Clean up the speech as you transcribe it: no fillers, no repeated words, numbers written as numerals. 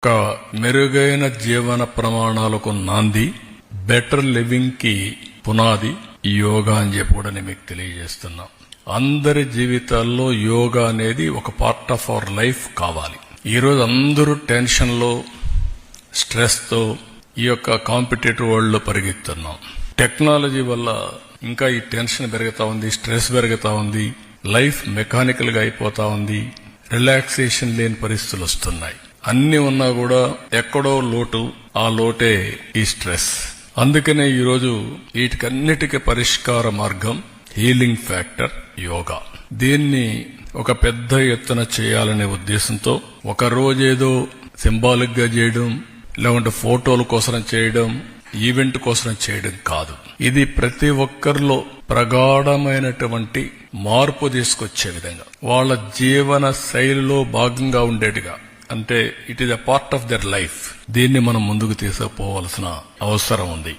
ఒక మెరుగైన జీవన ప్రమాణాలకు నాంది, బెటర్ లివింగ్ కి పునాది యోగా అని చెప్పి కూడా నేను మీకు తెలియజేస్తున్నా. అందరి జీవితాల్లో యోగా అనేది ఒక పార్ట్ ఆఫ్ అవర్ లైఫ్ కావాలి. ఈరోజు అందరూ టెన్షన్ లో, స్ట్రెస్ తో ఈ యొక్క కాంపిటేటివ్ వరల్డ్ లో పరిగెత్తున్నాం. టెక్నాలజీ వల్ల ఇంకా ఈ టెన్షన్ పెరుగుతా ఉంది, స్ట్రెస్ పెరుగుతా ఉంది, లైఫ్ మెకానికల్ గా అయిపోతా ఉంది, రిలాక్సేషన్ లేని పరిస్థితులు వస్తున్నాయి. అన్ని ఉన్నా కూడా ఎక్కడో లోటు, ఆ లోటే ఈ స్ట్రెస్. అందుకనే ఈరోజు వీటికన్నిటికీ పరిష్కార మార్గం హీలింగ్ ఫ్యాక్టర్ యోగా. దీన్ని ఒక పెద్ద ఎత్తున చేయాలనే ఉద్దేశంతో ఒక రోజేదో సింబాలిక్ గా చేయడం, లేకుంటే ఫోటోల కోసం చేయడం, ఈవెంట్ కోసం చేయడం కాదు. ఇది ప్రతి ఒక్కరిలో ప్రగాఢమైనటువంటి మార్పు తీసుకొచ్చే విధంగా, వాళ్ళ జీవన శైలిలో భాగంగా ఉండేట్టుగా, అంటే it is a part of their life. దీన్ని మనం ముందుకు తీసుకుపోవాల్సిన అవసరం ఉంది.